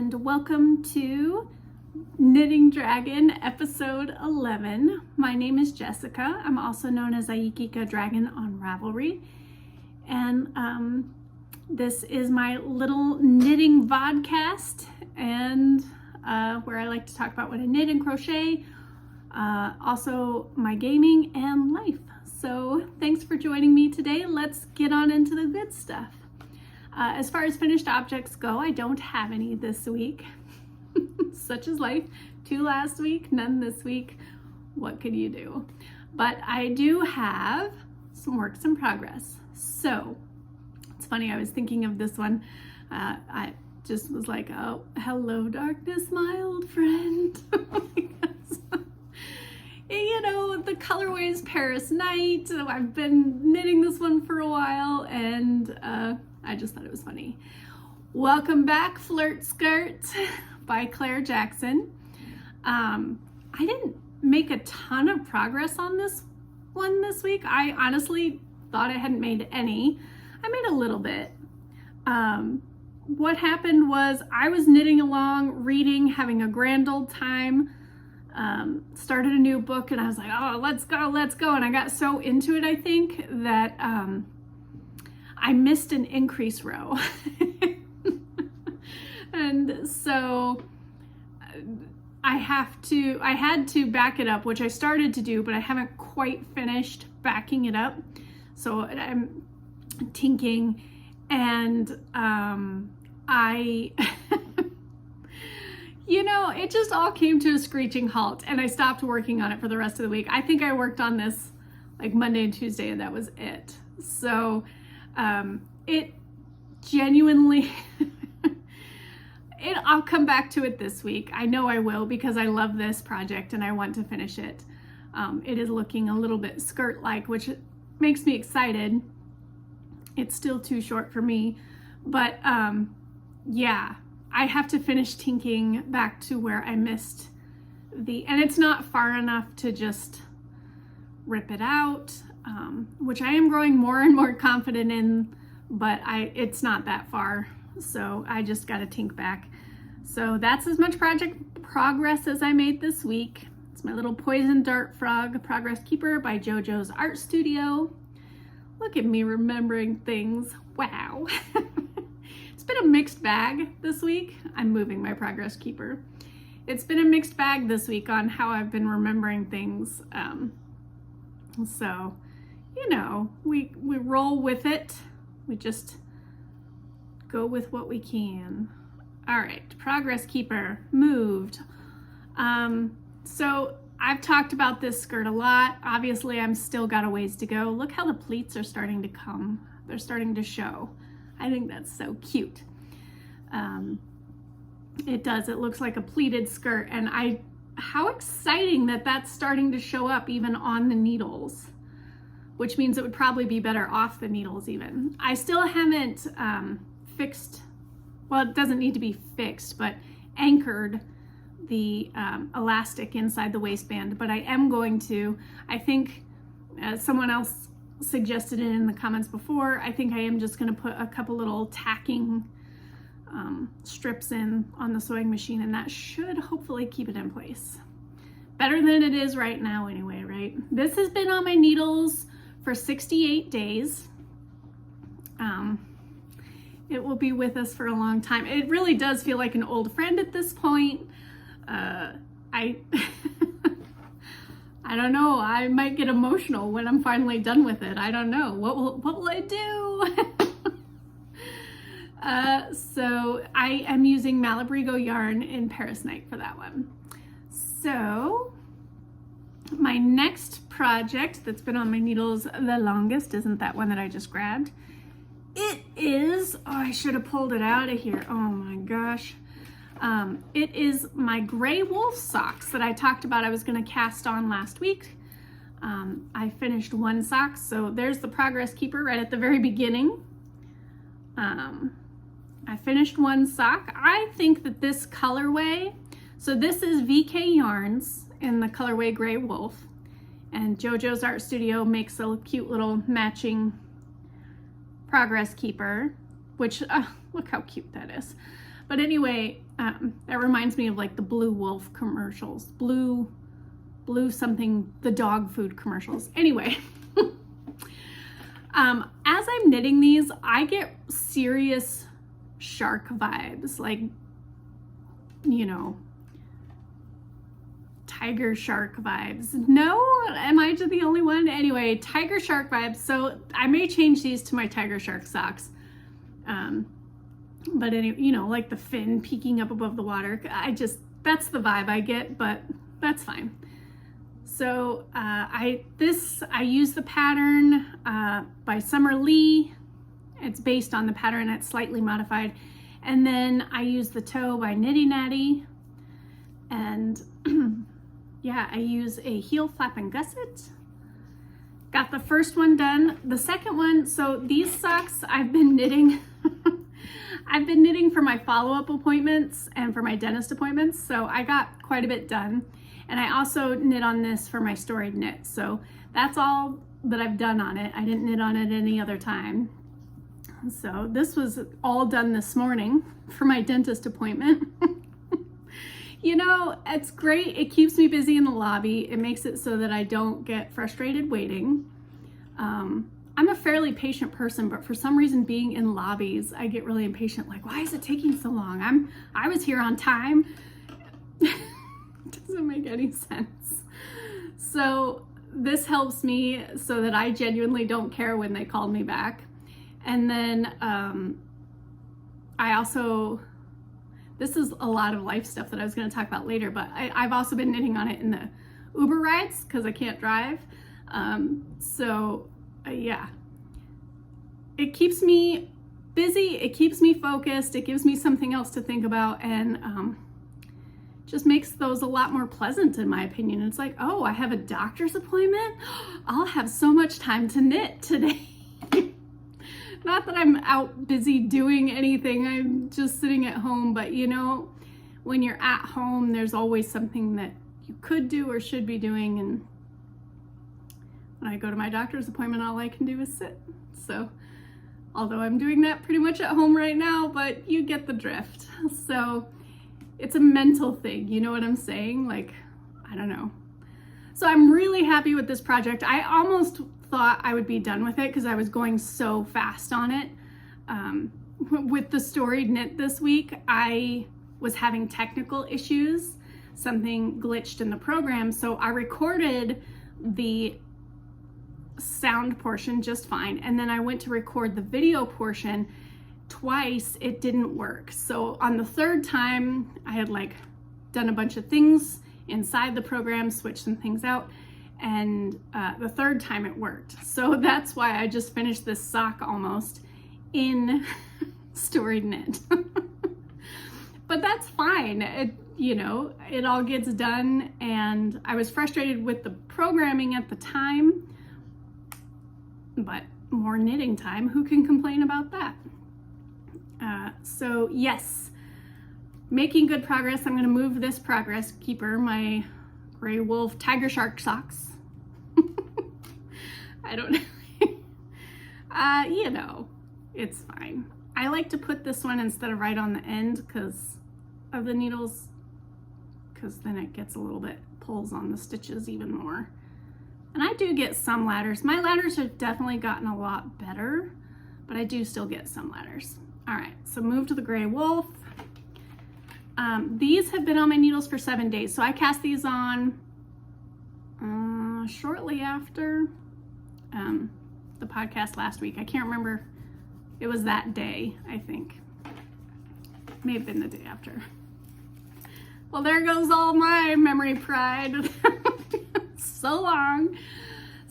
and welcome to Knitting Dragon episode 11. My name is Jessica. I'm also known as Iekikadragon on Ravelry, and this is my little knitting vodcast, and where I like to talk about what I knit and crochet, also my gaming and life. So thanks for joining me today. Let's get on into the good stuff. As far as finished objects go, I don't have any this week. Such is life. 2 last week, none this week. What could you do? But I do have some works in progress. So it's funny, I was thinking of this one. I just was like, oh, hello darkness, my old friend. Because, you know, the colorway is Paris Night. So I've been knitting this one for a while, and I just thought it was funny. Welcome back, Flirt Skirt by Claire Jackson. I didn't make a ton of progress on this one this week. I honestly thought I hadn't made any. I made a little bit. What happened was I was knitting along, reading, having a grand old time. Started a new book and I was like, oh, let's go. And I got so into it, I think, that I missed an increase row. And so I had to back it up, which I started to do, but I haven't quite finished backing it up. So I'm tinking, and you know, it just all came to a screeching halt, and I stopped working on it for the rest of the week. I think I worked on this like Monday and Tuesday, and that was it. So it genuinely, I'll come back to it this week. I know I will, because I love this project and I want to finish it. It is looking a little bit skirt-like, which makes me excited. It's still too short for me, but yeah, I have to finish tinking back to where I missed and it's not far enough to just rip it out, which I am growing more and more confident in, but it's not that far. So I just got to tink back. So that's as much project progress as I made this week. It's my little poison dart frog progress keeper by JoJo's Art Studio. Look at me remembering things. Wow. It's been a mixed bag this week. I'm moving my progress keeper. It's been a mixed bag this week on how I've been remembering things. So, you know, we roll with it. We just go with what we can. All right, progress keeper moved. So I've talked about this skirt a lot. Obviously, I'm still got a ways to go. Look how the pleats are starting to come. They're starting to show. I think that's so cute. It does. It looks like a pleated skirt, and how exciting that that's starting to show up even on the needles, which means it would probably be better off the needles even. I still haven't fixed, well, it doesn't need to be fixed, but anchored the elastic inside the waistband, but I am going to. I think someone else suggested it in the comments before. I think I am just going to put a couple little tacking strips in on the sewing machine, and that should hopefully keep it in place. Better than it is right now anyway, right? This has been on my needles for 68 days. It will be with us for a long time. It really does feel like an old friend at this point. I don't know. I might get emotional when I'm finally done with it. I don't know. What will I do? So I am using Malabrigo yarn in Paris Night for that one. So my next project that's been on my needles the longest isn't that one that I just grabbed. It is, oh, I should have pulled it out of here. Oh my gosh. It is my gray wolf socks that I talked about I was going to cast on last week. I finished one sock, so there's the progress keeper right at the very beginning. I finished one sock. I think that this colorway, so this is VK Yarns in the colorway Gray Wolf, and JoJo's Art Studio makes a cute little matching progress keeper, which look how cute that is. But anyway, that reminds me of like the Blue Wolf commercials, blue something, the dog food commercials. Anyway, as I'm knitting these, I get serious shark vibes, like, you know, tiger shark vibes. No, am I the only one? Anyway, tiger shark vibes. So I may change these to my tiger shark socks. But anyway, you know, like the fin peeking up above the water. That's the vibe I get, but that's fine. So I use the pattern by Summer Lee. It's based on the pattern, it's slightly modified. And then I use the toe by Nitty Natty. And yeah, I use a heel flap and gusset. Got the first one done. The second one, so these socks I've been knitting. I've been knitting for my follow-up appointments and for my dentist appointments, so I got quite a bit done. And I also knit on this for my storied knit, so that's all that I've done on it. I didn't knit on it any other time. So this was all done this morning for my dentist appointment. You know, it's great. It keeps me busy in the lobby. It makes it so that I don't get frustrated waiting. I'm a fairly patient person, but for some reason being in lobbies, I get really impatient. Like, why is it taking so long? I was here on time. Doesn't make any sense. So this helps me so that I genuinely don't care when they call me back. And then I also, this is a lot of life stuff that I was going to talk about later, but I've also been knitting on it in the Uber rides because I can't drive. Yeah, it keeps me busy, it keeps me focused, it gives me something else to think about, and just makes those a lot more pleasant in my opinion. It's like, oh, I have a doctor's appointment? I'll have so much time to knit today. Not that I'm out busy doing anything, I'm just sitting at home, but you know, when you're at home, there's always something that you could do or should be doing, and when I go to my doctor's appointment, all I can do is sit. So, although I'm doing that pretty much at home right now, but you get the drift. So, it's a mental thing, you know what I'm saying? Like, I don't know. So I'm really happy with this project. I almost thought I would be done with it because I was going so fast on it. With the storied knit this week, I was having technical issues. Something glitched in the program, so I recorded the sound portion just fine, and then I went to record the video portion twice. It didn't work. So on the third time, I had like done a bunch of things inside the program, switched some things out, and the third time it worked. So that's why I just finished this sock almost in storied knit. But that's fine. It, you know, it all gets done, and I was frustrated with the programming at the time, but more knitting time, who can complain about that? So yes, making good progress. I'm going to move this progress keeper, my gray wolf tiger shark socks. I don't know. You know, it's fine. I like to put this one instead of right on the end because of the needles, because then it gets a little bit, pulls on the stitches even more. And I do get some ladders. My ladders have definitely gotten a lot better, but I do still get some ladders. All right, so move to the gray wolf. These have been on my needles for 7 days. So I cast these on shortly after the podcast last week. I can't remember. It was that day, I think. May have been the day after. Well, there goes all my memory pride. So long.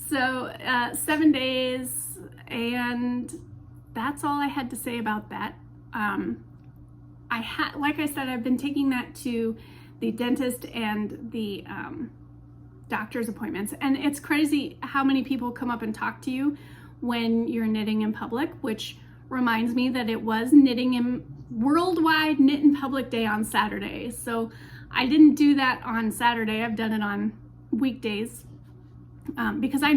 So 7 days, and that's all I had to say about that. Like I said, I've been taking that to the dentist and the doctor's appointments, and it's crazy how many people come up and talk to you when you're knitting in public, which reminds me that it was Worldwide Knit in Public Day on Saturday. So I didn't do that on Saturday. I've done it on weekdays because I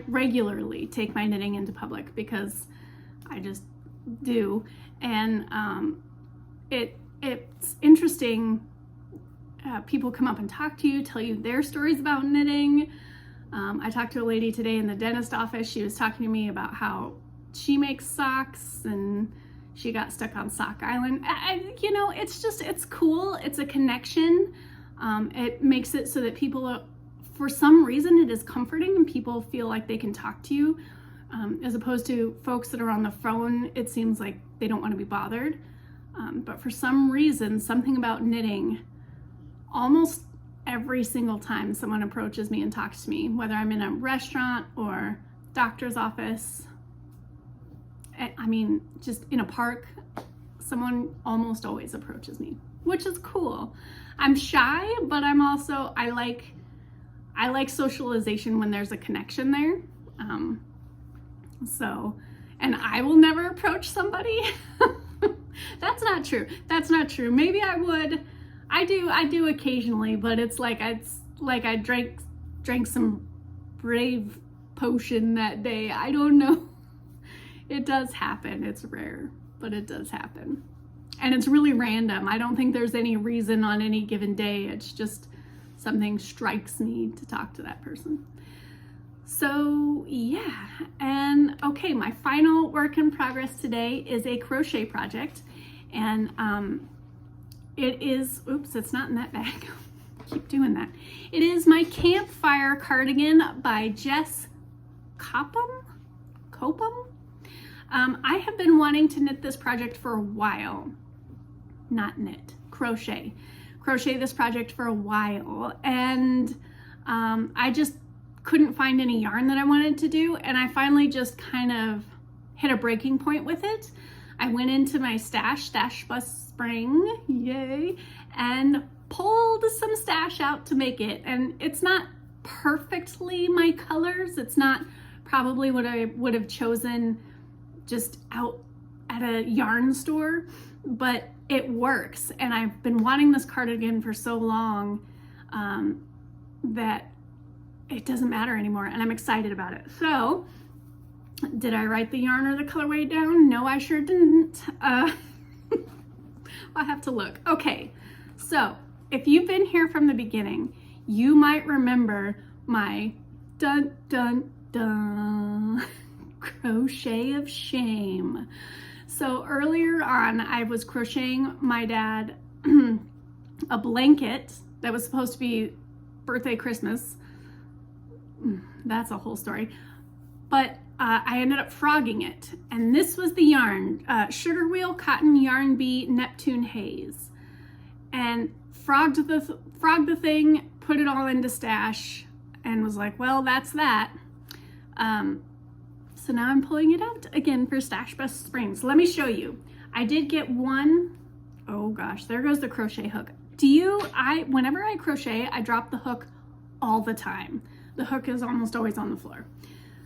regularly take my knitting into public because I just do, and it's interesting. People come up and talk to you, tell you their stories about knitting. I talked to a lady today in the dentist office. She was talking to me about how she makes socks and she got stuck on Sock Island. You know, it's cool. It's a connection. It makes it so that people, for some reason, it is comforting and people feel like they can talk to you, as opposed to folks that are on the phone. It seems like they don't want to be bothered. But for some reason, something about knitting, almost every single time someone approaches me and talks to me, whether I'm in a restaurant or doctor's office, I mean, just in a park, someone almost always approaches me, which is cool. I'm shy, but I'm also, I like socialization when there's a connection there. And I will never approach somebody. That's not true. That's not true. Maybe I would. I do occasionally, but it's like I drank some Brave potion that day. I don't know. It does happen. It's rare, but it does happen. And it's really random. I don't think there's any reason on any given day. It's just something strikes me to talk to that person. So yeah, and okay, my final work in progress today is a crochet project. And it is, oops, it's not in that bag. Keep doing that. It is my Campfire cardigan by Jess Coppom. I have been wanting to knit this project for a while. Not knit, crochet this project for a while, and I just couldn't find any yarn that I wanted to do, and I finally just kind of hit a breaking point with it. I went into my stash bus spring, yay, and pulled some stash out to make it, and it's not perfectly my colors. It's not probably what I would have chosen just out at a yarn store, but it works. And I've been wanting this cardigan for so long that it doesn't matter anymore, and I'm excited about it. So did I write the yarn or the colorway down? No, I sure didn't. I'll have to look. Okay, so if you've been here from the beginning, you might remember my dun dun dun crochet of shame. So earlier on, I was crocheting my dad a blanket that was supposed to be birthday Christmas. That's a whole story. But I ended up frogging it. And this was the yarn, Sugarwheel Cotton Yarn Bee Neptune Haze. And frogged the thing, put it all into stash, and was like, well, that's that. So now I'm pulling it out again for Stash Bus Springs. Let me show you. I did get one, oh gosh, there goes the crochet hook. Whenever I crochet, I drop the hook all the time. The hook is almost always on the floor.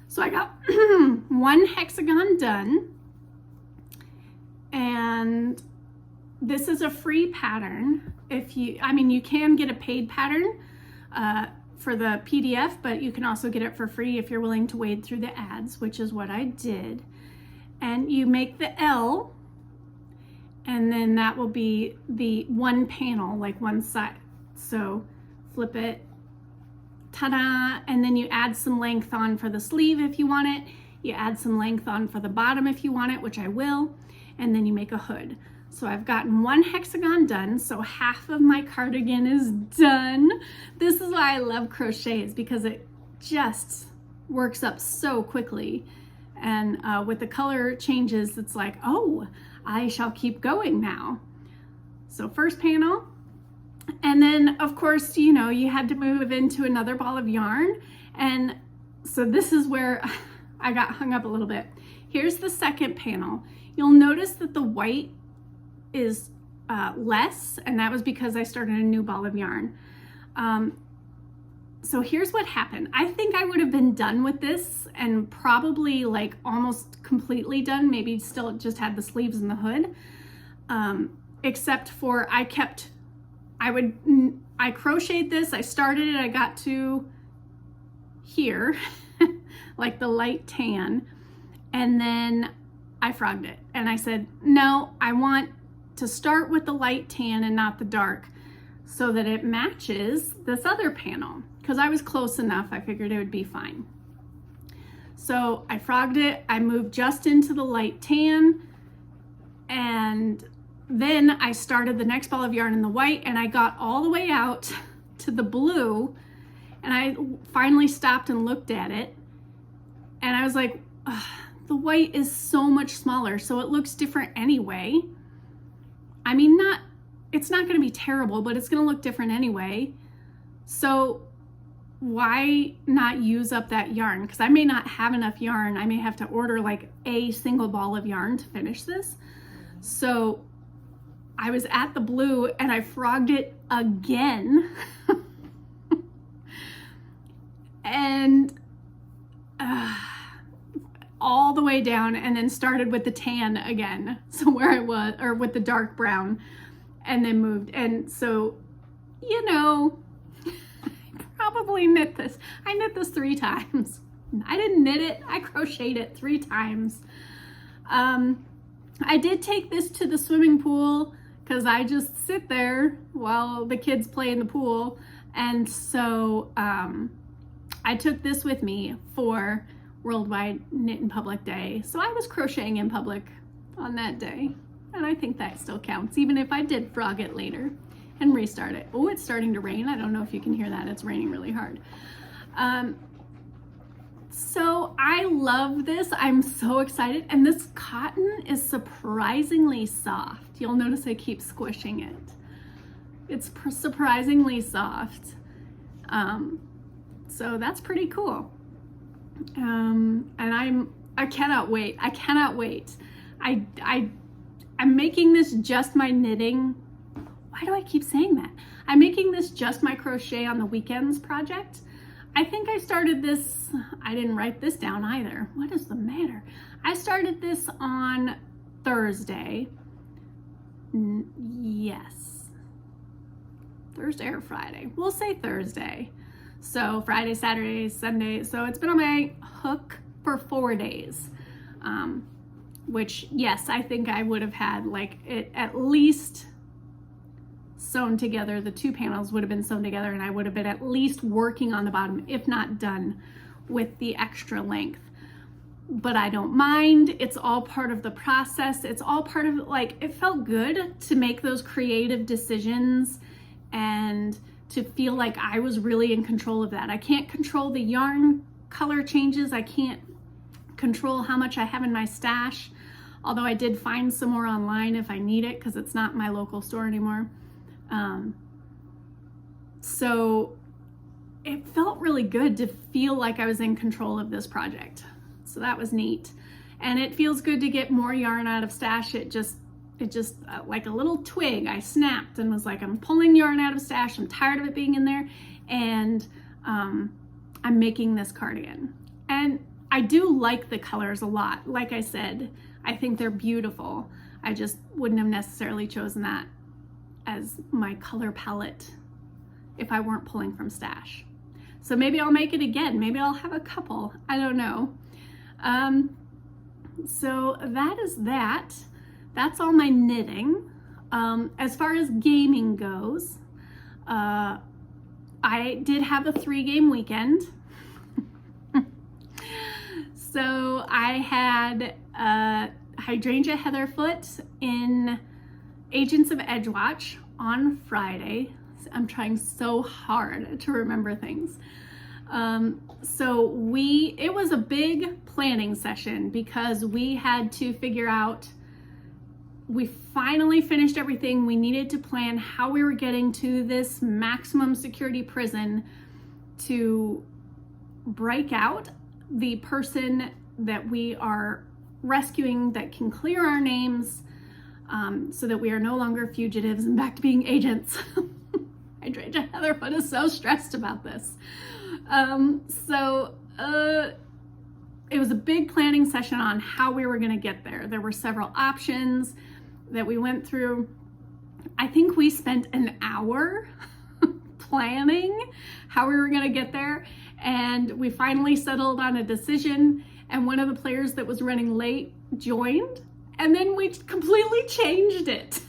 So I got one hexagon done, and this is a free pattern. You can get a paid pattern for the PDF, but you can also get it for free if you're willing to wade through the ads, which is what I did. And you make the L, and then that will be the one panel, like one side. So flip it, ta-da, and then you add some length on for the sleeve if you want it. You add some length on for the bottom if you want it, which I will, and then you make a hood. So I've gotten one hexagon done, so half of my cardigan is done. This is why I love crochets, because it just works up so quickly. And with the color changes, it's like, oh, I shall keep going now. So first panel, and then of course, you had to move into another ball of yarn. And so this is where I got hung up a little bit. Here's the second panel. You'll notice that the white is less, and that was because I started a new ball of yarn. So here's what happened. I think I would have been done with this and probably like almost completely done, maybe still just had the sleeves and the hood, except for I crocheted this, I started it, I got to here, like the light tan, and then I frogged it. And I said, no, I want to start with the light tan and not the dark so that it matches this other panel. Because I was close enough, I figured it would be fine. So I frogged it, I moved just into the light tan, and then I started the next ball of yarn in the white, and I got all the way out to the blue, and I finally stopped and looked at it, and I was like, the white is so much smaller, so it looks different anyway. I mean, it's not gonna be terrible, but it's gonna look different anyway. So why not use up that yarn? Because I may not have enough yarn. I may have to order like a single ball of yarn to finish this. So I was at the blue and I frogged it again. And all the way down, and then started with the tan again. So where I was, or with the dark brown, and then moved. And so, you know, probably knit this. I knit this 3 times. I didn't knit it, I crocheted it 3 times. I did take this to the swimming pool because I just sit there while the kids play in the pool. And so I took this with me for Worldwide Knit in Public Day. So I was crocheting in public on that day. And I think that still counts, even if I did frog it later and restart it. Oh, it's starting to rain. I don't know if you can hear that. It's raining really hard. So I love this. I'm so excited. And this cotton is surprisingly soft. You'll notice I keep squishing it. It's surprisingly soft. So that's pretty cool. And I cannot wait. I cannot wait. I'm making this just my knitting. Why do I keep saying that? I'm making this just my crochet on the weekends project. I think I started this, I didn't write this down either. What is the matter? I started this on Thursday. Yes. Thursday or Friday? We'll say Thursday. So Friday, Saturday, Sunday. So it's been on my hook for 4 days. Which, yes, I think I would have had like it at least sewn together. The 2 panels would have been sewn together, and I would have been at least working on the bottom, if not done, with the extra length. But I don't mind. It's all part of the process. It's all part of, like, it felt good to make those creative decisions and to feel like I was really in control of that. I can't control the yarn color changes. I can't control how much I have in my stash, although I did find some more online if I need it, because it's not my local store anymore. So it felt really good to feel like I was in control of this project. So that was neat. And it feels good to get more yarn out of stash. It just like a little twig, I snapped and was like, I'm pulling yarn out of stash. I'm tired of it being in there. And I'm making this cardigan. And I do like the colors a lot. Like I said, I think they're beautiful. I just wouldn't have necessarily chosen that as my color palette if I weren't pulling from stash. So maybe I'll make it again. Maybe I'll have a couple. I don't know. So that is that. That's all my knitting. As far as gaming goes, I did have a 3-game weekend. So I had Hydrangea Heatherfoot in Agents of Edgewatch on Friday. I'm trying so hard to remember things. So it was a big planning session because we had to figure out, we finally finished everything. We needed to plan how we were getting to this maximum security prison to break out the person that we are rescuing that can clear our names, so that we are no longer fugitives and back to being agents. Hydrangea Heatherfoot is so stressed about this. It was a big planning session on how we were going to get there. There were several options that we went through. I think we spent an hour planning how we were going to get there, and we finally settled on a decision, and one of the players that was running late joined, and then we completely changed it.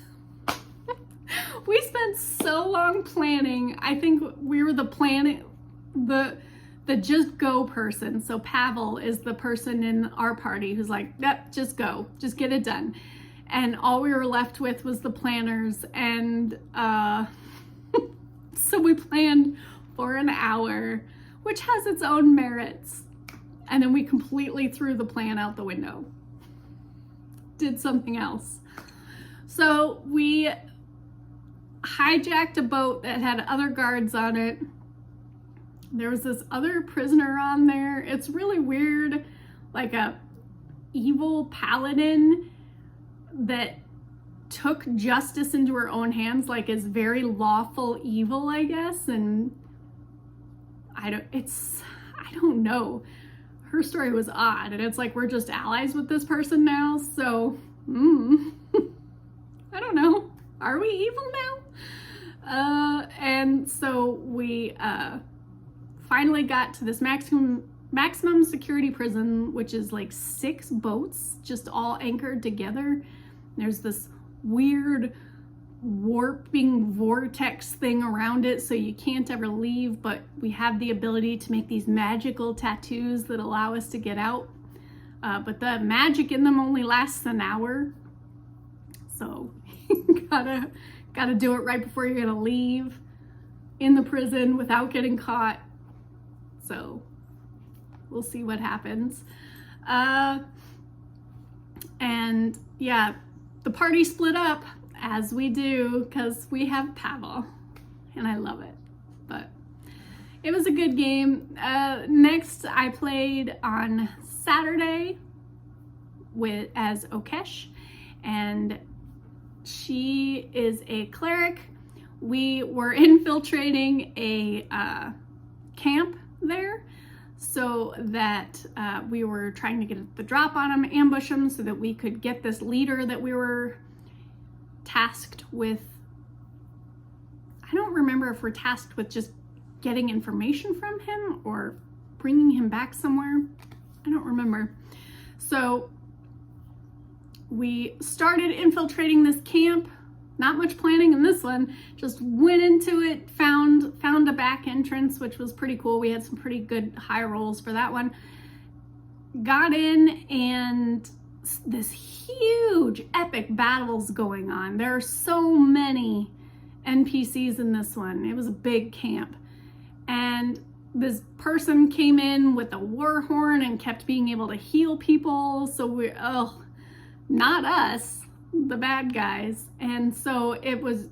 so long planning. I think we were the just go person. So Pavel is the person in our party who's like, yep, just go, just get it done. And all we were left with was the planners. And so we planned for an hour, which has its own merits. And then we completely threw the plan out the window. Did something else. So we hijacked a boat that had other guards on it. There was this other prisoner on there. It's really weird, like a evil paladin that took justice into her own hands, like is very lawful evil, I guess. And I don't know. Her story was odd, and it's like we're just allies with this person now. So, I don't know. Are we evil now? And so we finally got to this maximum security prison, which is like 6 boats just all anchored together. There's this weird warping vortex thing around it, so you can't ever leave, but we have the ability to make these magical tattoos that allow us to get out. But the magic in them only lasts an hour. So gotta do it right before you're gonna leave in the prison without getting caught. So we'll see what happens. And yeah, the party split up, as we do, because we have Pavel, and I love it. But it was a good game. Next, I played on Saturday as Okesh, and she is a cleric. We were infiltrating a camp there, so that we were trying to get the drop on them, ambush them, so that we could get this leader that we were tasked with. I don't remember if we're tasked with just getting information from him or bringing him back somewhere. I don't remember. So we started infiltrating this camp. Not much planning in this one, just went into it, found a back entrance, which was pretty cool. We had some pretty good high rolls for that one. Got in, and this huge epic battles going on. There are so many NPCs in this one. It was a big camp. And this person came in with a war horn and kept being able to heal people. So not us, the bad guys. And so it was,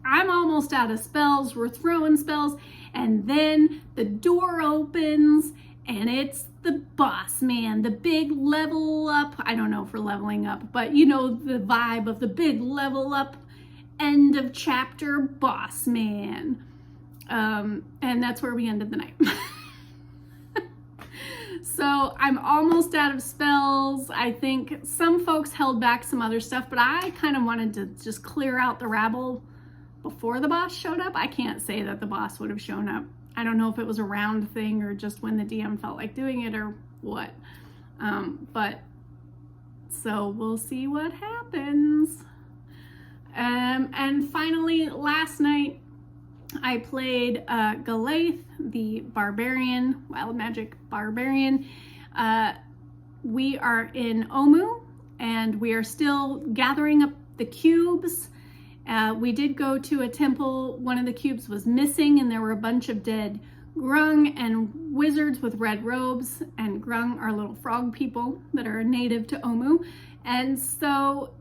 I'm almost out of spells. We're throwing spells, and then the door opens, and it's the boss man, the big level up. I don't know if we're leveling up, but you know the vibe of the big level up, end of chapter boss man. And that's where we ended the night. So I'm almost out of spells. I think some folks held back some other stuff, but I kind of wanted to just clear out the rabble before the boss showed up. I can't say that the boss would have shown up. I don't know if it was a round thing or just when the DM felt like doing it or what. But so we'll see what happens. And finally, last night, I played Galaith, the barbarian, wild magic barbarian. We are in Omu, and we are still gathering up the cubes. We did go to a temple. One of the cubes was missing, and there were a bunch of dead grung and wizards with red robes. And grung are little frog people that are native to Omu. And so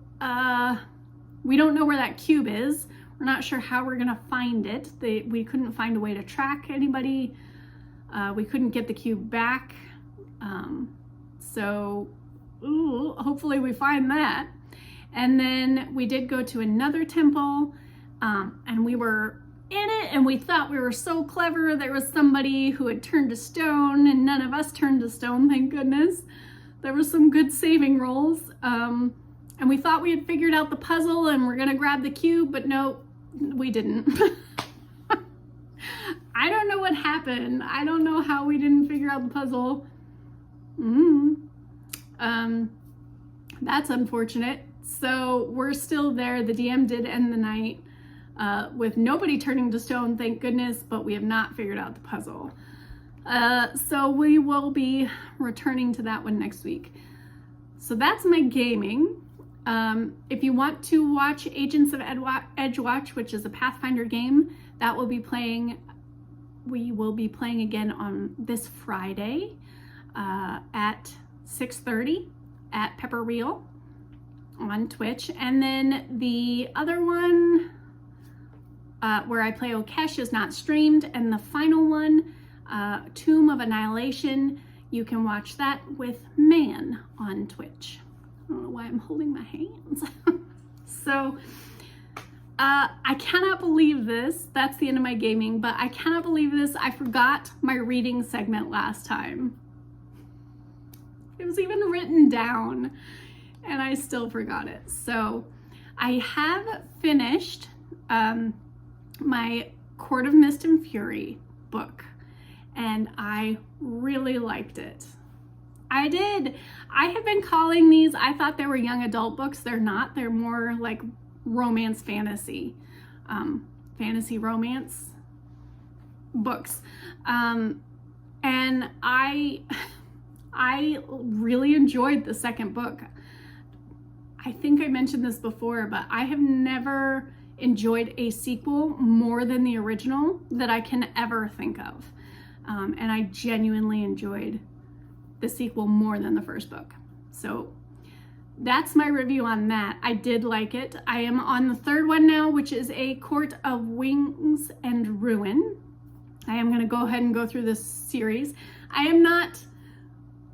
we don't know where that cube is. We're not sure how we're gonna find it. We couldn't find a way to track anybody. We couldn't get the cube back. So hopefully we find that. And then we did go to another temple, and we were in it, and we thought we were so clever. There was somebody who had turned to stone, and none of us turned to stone, thank goodness. There were some good saving rolls. And we thought we had figured out the puzzle and we're gonna grab the cube, but no, we didn't. I don't know what happened. I don't know how we didn't figure out the puzzle. That's unfortunate. So we're still there. The DM did end the night. with nobody turning to stone, thank goodness, but we have not figured out the puzzle. So we will be returning to that one next week. So that's my gaming. If you want to watch Agents of Edgewatch, which is a Pathfinder game, that will be playing. We will be playing again on this Friday at 6:30 at Pepperial on Twitch. And then the other one where I play Okesh is not streamed. And the final one, Tomb of Annihilation, you can watch that with Maan on Twitch. I don't know why I'm holding my hands. So I cannot believe this. That's the end of my gaming, but I cannot believe this. I forgot my reading segment last time. It was even written down and I still forgot it. So I have finished my Court of Mist and Fury book and I really liked it. I did. I have been calling these, I thought they were young adult books. They're not. They're more like romance fantasy, fantasy romance books. And I really enjoyed the second book. I think I mentioned this before, but I have never enjoyed a sequel more than the original that I can ever think of. And I genuinely enjoyed the sequel more than the first book. So that's my review on that. I did like it. I am on the third one now, which is A Court of Wings and Ruin. I am going to go ahead and go through this series. I am not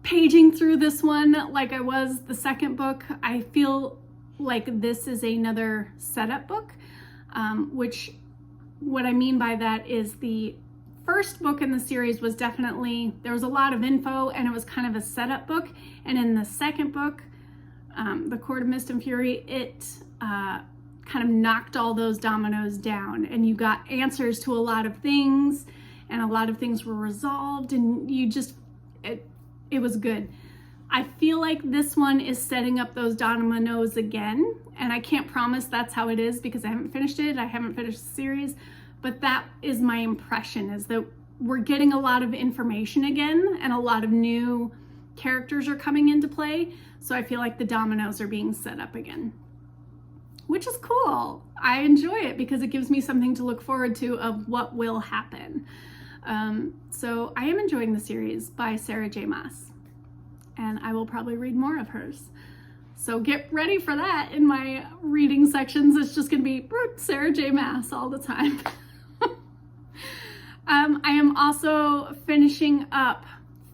paging through this one like I was the second book. I feel like this is another setup book, which what I mean by that is the first book in the series was definitely, there was a lot of info and it was kind of a setup book. And in the second book, The Court of Mist and Fury, it kind of knocked all those dominoes down and you got answers to a lot of things and a lot of things were resolved and you just, it was good. I feel like this one is setting up those dominoes again, and I can't promise that's how it is because I haven't finished it. I haven't finished the series, but that is my impression, is that we're getting a lot of information again and a lot of new characters are coming into play. So I feel like the dominoes are being set up again, which is cool. I enjoy it because it gives me something to look forward to of what will happen. So I am enjoying the series by Sarah J. Maas, and I will probably read more of hers. So get ready for that in my reading sections. It's just gonna be Sarah J. Maas all the time. I am also finishing up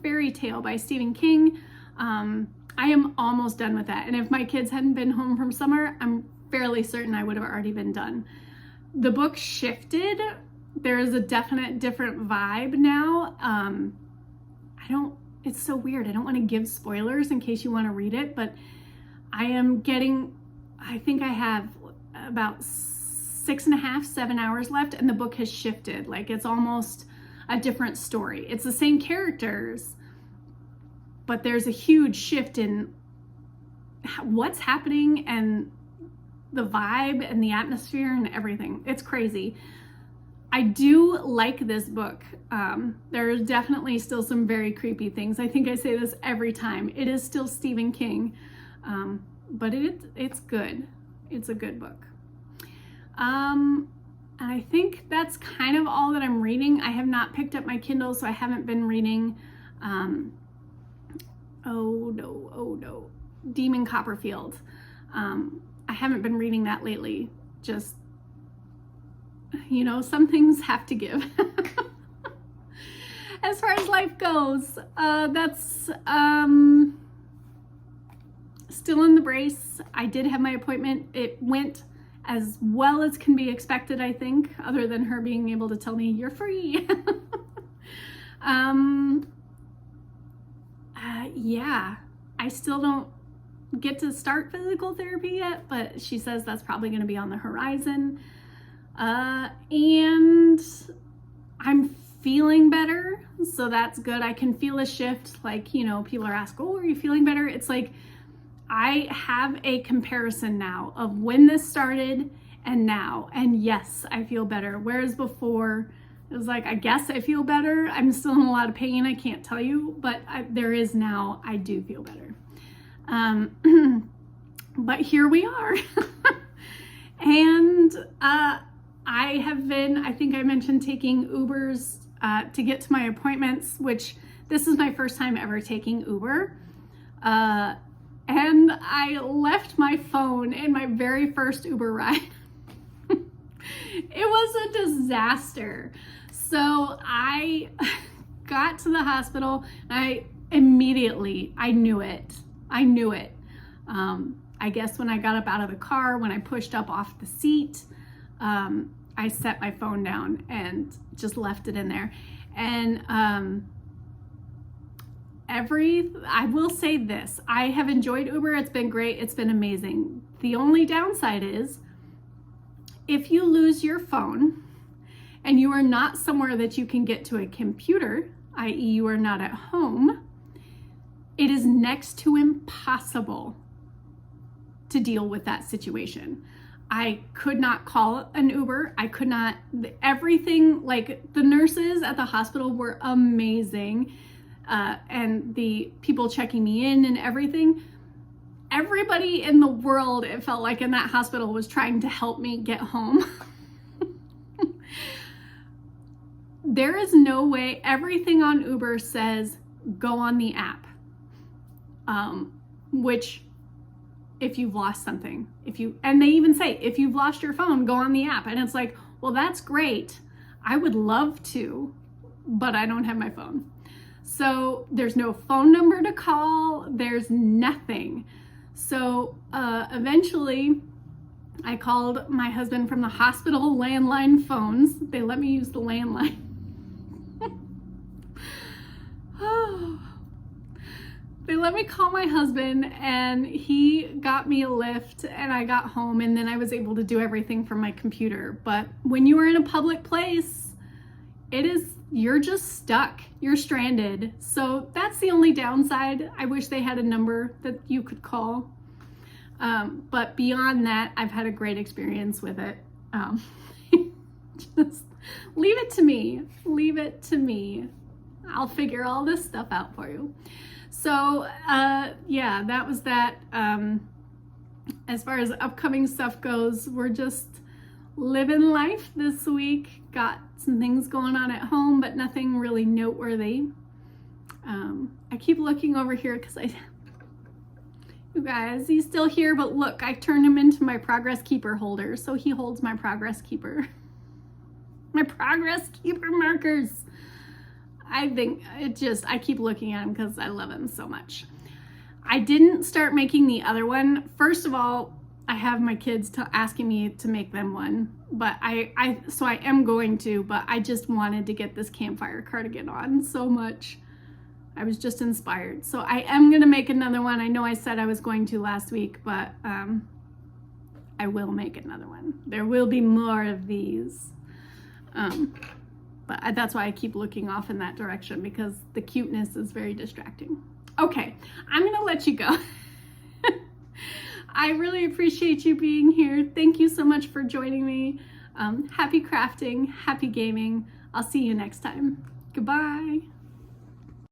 Fairy Tale by Stephen King. I am almost done with that. And if my kids hadn't been home from summer, I'm fairly certain I would have already been done. The book shifted. There is a definite different vibe now. It's so weird. I don't want to give spoilers in case you want to read it, but I think I have about 6.5, 7 hours left and the book has shifted. Like it's almost a different story. It's the same characters, but there's a huge shift in what's happening and the vibe and the atmosphere and everything. It's crazy. I do like this book. There's definitely still some very creepy things. I think I say this every time. It is still Stephen King, but it's good. It's a good book. And I think that's kind of all that I'm reading. I have not picked up my Kindle, so I haven't been reading, oh no, Demon Copperfield. I haven't been reading that lately. Just, you know, some things have to give. As far as life goes, that's still in the brace. I did have my appointment. It went as well as can be expected, I think, other than her being able to tell me you're free. Yeah, I still don't get to start physical therapy yet, but she says that's probably going to be on the horizon. And I'm feeling better, so that's good. I can feel a shift. Like, you know, people are asking, oh, are you feeling better? It's like I have a comparison now of when this started and now. And yes, I feel better. Whereas before, it was like, I guess I feel better. I'm still in a lot of pain, I can't tell you, but there is now, I do feel better. But here we are. And I have been, I think I mentioned taking Ubers to get to my appointments, which this is my first time ever taking Uber. And I left my phone in my very first Uber ride. It was a disaster. So I got to the hospital and I knew it. I guess when I got up out of the car, when I pushed up off the seat, I set my phone down and just left it in there. And I will say this, I have enjoyed Uber. It's been great. It's been amazing. The only downside is if you lose your phone and you are not somewhere that you can get to a computer, i.e. you are not at home, it is next to impossible to deal with that situation. I could not call an Uber. I could not, everything, like the nurses at the hospital were amazing. And the people checking me in and everything. Everybody in the world, it felt like in that hospital, was trying to help me get home. There is no way. Everything on Uber says go on the app, which if you've lost something, and they even say if you've lost your phone, go on the app. And it's like, well, that's great. I would love to, but I don't have my phone. So there's no phone number to call, there's nothing. So eventually I called my husband from the hospital landline phones. They let me use the landline. They let me call my husband and he got me a lift and I got home, and then I was able to do everything from my computer. But when you are in a public place, you're just stuck, you're stranded. So that's the only downside. I wish they had a number that you could call. But beyond that, I've had a great experience with it. Just leave it to me. I'll figure all this stuff out for you. So yeah, that was that. As far as upcoming stuff goes, we're just living life this week. Got some things going on at home, but nothing really noteworthy. I keep looking over here because you guys, he's still here, but look, I turned him into my progress keeper holder, so he holds my progress keeper. My progress keeper markers. I think I keep looking at him because I love him so much. I didn't start making the other one. First of all, I have my kids asking me to make them one, but so I am going to, but I just wanted to get this Campfire cardigan on so much. I was just inspired. So I am going to make another one. I know I said I was going to last week, but I will make another one. There will be more of these. But that's why I keep looking off in that direction, because the cuteness is very distracting. Okay, I'm going to let you go. I really appreciate you being here. Thank you so much for joining me. Happy crafting, happy gaming. I'll see you next time. Goodbye.